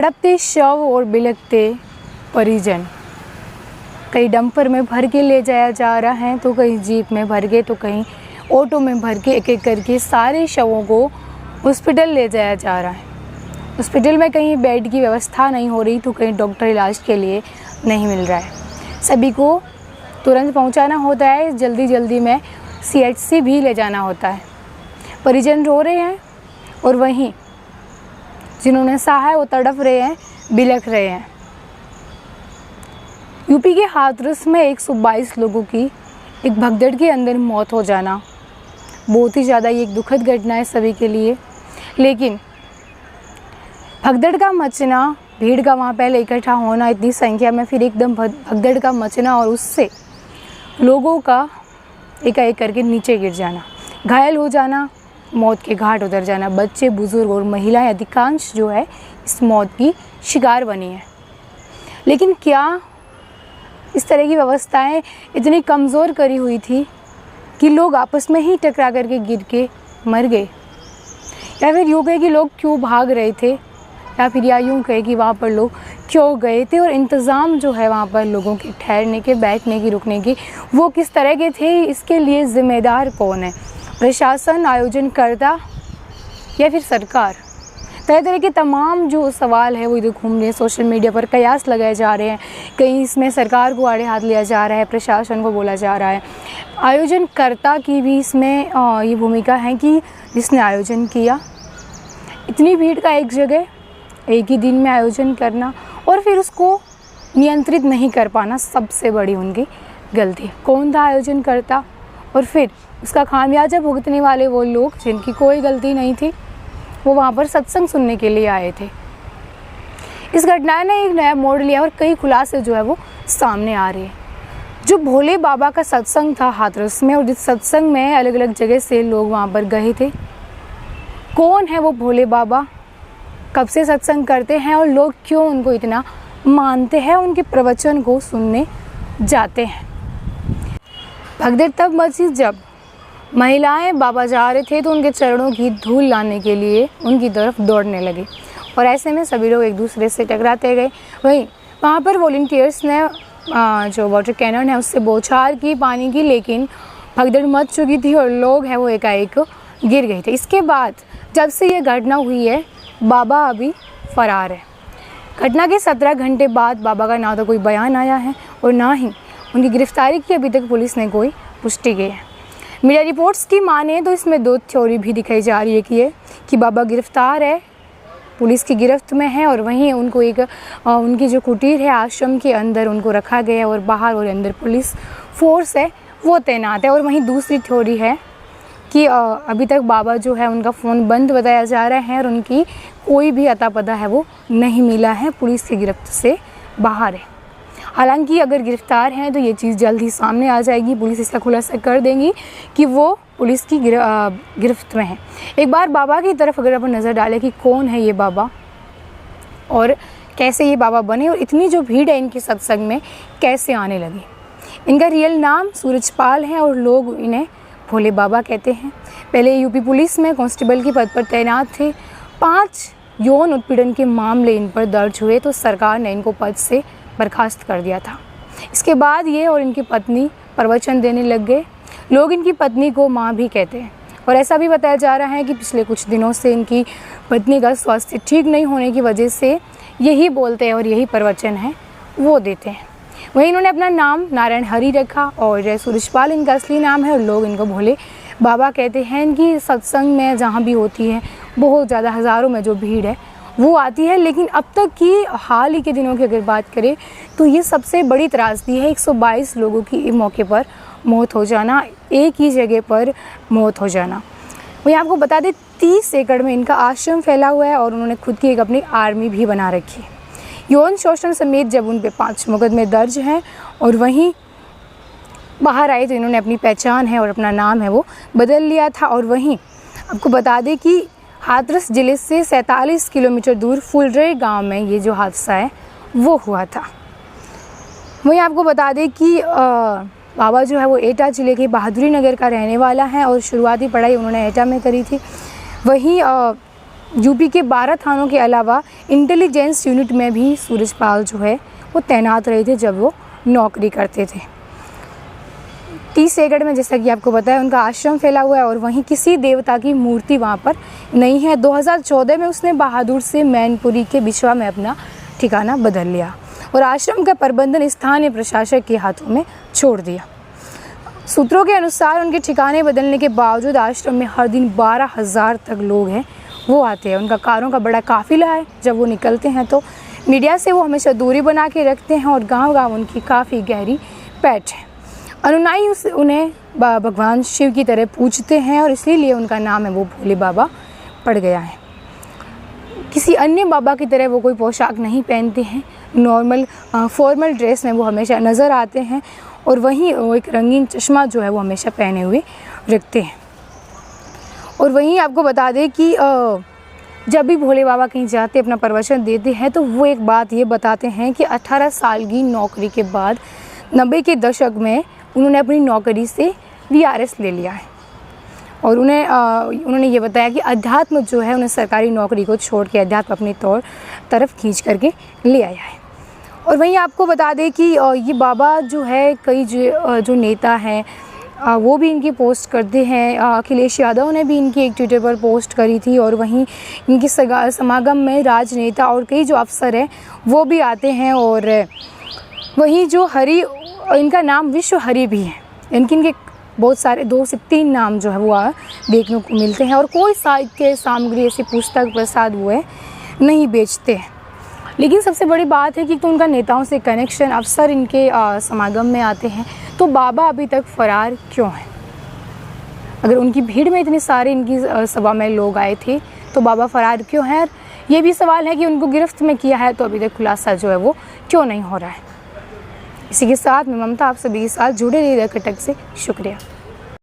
तड़पते शव और बिलखते परिजन, कहीं डंपर में भर के ले जाया जा रहा है, तो कहीं जीप में भर के, तो कहीं ऑटो में भर के, एक एक करके सारे शवों को हॉस्पिटल ले जाया जा रहा है। हॉस्पिटल में कहीं बेड की व्यवस्था नहीं हो रही, तो कहीं डॉक्टर इलाज के लिए नहीं मिल रहा है। सभी को तुरंत पहुंचाना होता है, जल्दी जल्दी में CHC भी ले जाना होता है। परिजन रो रहे हैं और वहीं जिन्होंने सहा है वो तड़प रहे हैं, बिलख रहे हैं। यूपी के हाथरस में 122 लोगों की एक भगदड़ के अंदर मौत हो जाना बहुत ही ज़्यादा ये एक दुखद घटना है सभी के लिए। लेकिन भगदड़ का मचना, भीड़ का वहाँ पहले इकट्ठा होना इतनी संख्या में, फिर एकदम भगदड़ का मचना और उससे लोगों का एकाएक करके नीचे गिर जाना, घायल हो जाना, मौत के घाट उतर जाना। बच्चे, बुजुर्ग और महिलाएं अधिकांश जो है इस मौत की शिकार बनी है। लेकिन क्या इस तरह की व्यवस्थाएं इतनी कमज़ोर करी हुई थी कि लोग आपस में ही टकरा करके गिर के मर गए? या फिर यूँ कहे कि लोग क्यों भाग रहे थे, या फिर या यूँ कहे कि वहाँ पर लोग क्यों गए थे, और इंतज़ाम जो है वहाँ पर लोगों के ठहरने के, बैठने की, रुकने की, वो किस तरह के थे? इसके लिए ज़िम्मेदार कौन है? प्रशासन, आयोजनकर्ता या फिर सरकार? तरह तरह के तमाम जो सवाल है वो इधर घूम रहे हैं। सोशल मीडिया पर कयास लगाए जा रहे हैं, कहीं इसमें सरकार को आड़े हाथ लिया जा रहा है, प्रशासन को बोला जा रहा है। आयोजनकर्ता की भी इसमें ये भूमिका है कि जिसने आयोजन किया, इतनी भीड़ का एक जगह एक ही दिन में आयोजन करना और फिर उसको नियंत्रित नहीं कर पाना, सबसे बड़ी उनकी गलती। कौन था आयोजनकर्ता? और फिर उसका खामियाजा भुगतने वाले वो लोग जिनकी कोई गलती नहीं थी, वो वहाँ पर सत्संग सुनने के लिए आए थे। इस घटना ने एक नया मोड़ लिया और कई खुलासे जो है वो सामने आ रहे हैं। जो भोले बाबा का सत्संग था हाथरस में, और जिस सत्संग में अलग अलग जगह से लोग वहाँ पर गए थे, कौन है वो भोले बाबा? कब से सत्संग करते हैं और लोग क्यों उनको इतना मानते हैं, उनके प्रवचन को सुनने जाते हैं? भगदड़ तब मची जब महिलाएं बाबा जा रहे थे तो उनके चरणों की धूल लाने के लिए उनकी तरफ दौड़ने लगे, और ऐसे में सभी लोग एक दूसरे से टकराते गए। वहीं वहाँ पर वॉलंटियर्स ने जो वाटर कैनन है उससे बौछार की पानी की, लेकिन भगदड़ मच चुकी थी और लोग हैं वो एकाएक गिर गए थे। इसके बाद जब से ये घटना हुई है, बाबा अभी फरार है। घटना के 17 घंटे बाद बाबा का ना तो कोई बयान आया है और ना ही उनकी गिरफ्तारी की अभी तक पुलिस ने कोई पुष्टि की है। मीडिया रिपोर्ट्स की माने तो इसमें दो थ्योरी भी दिखाई जा रही है कि बाबा गिरफ्तार है, पुलिस की गिरफ्त में है, और वहीं उनको एक उनकी जो कुटीर है आश्रम के अंदर उनको रखा गया है और बाहर और अंदर पुलिस फोर्स है वो तैनात है। और वहीं दूसरी थ्योरी है कि अभी तक बाबा जो है उनका फ़ोन बंद बताया जा रहा है और उनकी कोई भी अता पता है वो नहीं मिला है, पुलिस की गिरफ्त से बाहर है। हालांकि अगर गिरफ्तार हैं तो ये चीज़ जल्द ही सामने आ जाएगी, पुलिस इसका खुलासा कर देंगी कि वो पुलिस की गिरफ्त में है। एक बार बाबा की तरफ अगर अपन नज़र डालें कि कौन है ये बाबा और कैसे ये बाबा बने, और इतनी जो भीड़ है इनके सत्संग में कैसे आने लगी। इनका रियल नाम सूरजपाल है और लोग इन्हें भोले बाबा कहते हैं। पहले यूपी पुलिस में कांस्टेबल के पद पर तैनात थे। 5 यौन उत्पीड़न के मामले इन पर दर्ज हुए तो सरकार ने इनको पद से बर्खास्त कर दिया था। इसके बाद ये और इनकी पत्नी प्रवचन देने लग गए। लोग इनकी पत्नी को माँ भी कहते हैं, और ऐसा भी बताया जा रहा है कि पिछले कुछ दिनों से इनकी पत्नी का स्वास्थ्य ठीक नहीं होने की वजह से यही बोलते हैं और यही प्रवचन है वो देते हैं। वहीं इन्होंने अपना नाम नारायण हरि रखा और सूरजपाल इनका असली नाम है, और लोग इनको भोले बाबा कहते हैं। इनकी सत्संग में जहाँ भी होती है बहुत ज़्यादा हज़ारों में जो भीड़ है वो आती है। लेकिन अब तक की हाल ही के दिनों की अगर बात करें तो ये सबसे बड़ी त्रासदी है, 122 लोगों की इस मौके पर मौत हो जाना, एक ही जगह पर मौत हो जाना। वहीं आपको बता दें 30 एकड़ में इनका आश्रम फैला हुआ है और उन्होंने खुद की एक अपनी आर्मी भी बना रखी है। यौन शोषण समेत जब उन पे 5 मुकदमे दर्ज हैं और वहीं बाहर आए तो इन्होंने अपनी पहचान है और अपना नाम है वो बदल लिया था। और वहीं आपको बता दें कि हाथरस ज़िले से 47 किलोमीटर दूर फुलरे गांव में ये जो हादसा है वो हुआ था। वहीं आपको बता दें कि बाबा जो है वो एटा ज़िले के बहादुरी नगर का रहने वाला है और शुरुआती पढ़ाई उन्होंने एटा में करी थी। वहीं यूपी के 12 थानों के अलावा इंटेलिजेंस यूनिट में भी सूरजपाल जो है वो तैनात रहे थे जब वो नौकरी करते थे। 30 एकड़ में, जैसा कि आपको पता है, उनका आश्रम फैला हुआ है और वहीं किसी देवता की मूर्ति वहाँ पर नहीं है। 2014 में उसने बहादुर से मैनपुरी के बिछवा में अपना ठिकाना बदल लिया और आश्रम का प्रबंधन स्थानीय प्रशासक के हाथों में छोड़ दिया। सूत्रों के अनुसार उनके ठिकाने बदलने के बावजूद आश्रम में हर दिन 12,000 तक लोग हैं वो आते हैं। उनका कारों का बड़ा काफिला है। जब वो निकलते हैं तो मीडिया से वो हमेशा दूरी बना के रखते हैं और गांव-गांव उनकी काफ़ी गहरी पैठ है। अनुयायी उन्हें भगवान शिव की तरह पूजते हैं और इसीलिए उनका नाम है वो भोले बाबा पड़ गया है। किसी अन्य बाबा की तरह वो कोई पोशाक नहीं पहनते हैं, नॉर्मल फॉर्मल ड्रेस में वो हमेशा नज़र आते हैं और वहीं वो एक रंगीन चश्मा जो है वो हमेशा पहने हुए रखते हैं। और वहीं आपको बता दें कि जब भी भोले बाबा कहीं जाते अपना प्रवचन देते हैं तो वो एक बात ये बताते हैं कि 18 साल की नौकरी के बाद 90 के दशक में उन्होंने अपनी नौकरी से VRS ले लिया है और उन्होंने ये बताया कि अध्यात्म जो है उन्हें सरकारी नौकरी को छोड़ के अध्यात्म अपनी तरफ खींच करके ले आया है। और वहीं आपको बता दें कि ये बाबा जो है कई जो नेता हैं वो भी इनकी पोस्ट करते हैं। अखिलेश यादव ने भी इनकी एक ट्विटर पर पोस्ट करी थी और वहीं इनके समागम में राजनेता और कई जो अफसर हैं वो भी आते हैं। और वहीं जो हरि, इनका नाम विश्व हरि भी है। इनके बहुत सारे 2 से 3 नाम जो है वो देखने को मिलते हैं और कोई साहित्य सामग्री ऐसी पुस्तक प्रसाद वो है नहीं बेचते हैं। लेकिन सबसे बड़ी बात है कि तो उनका नेताओं से कनेक्शन, अफसर इनके समागम में आते हैं, तो बाबा अभी तक फरार क्यों हैं? अगर उनकी भीड़ में इतने सारे इनकी सभा में लोग आए थे तो बाबा फरार क्यों हैं? ये भी सवाल है कि उनको गिरफ्त में किया है तो अभी तक खुलासा जो है वो क्यों नहीं हो रहा है। इसी के साथ मैं ममता आप सभी के साथ जुड़े रहिए कटक से। शुक्रिया।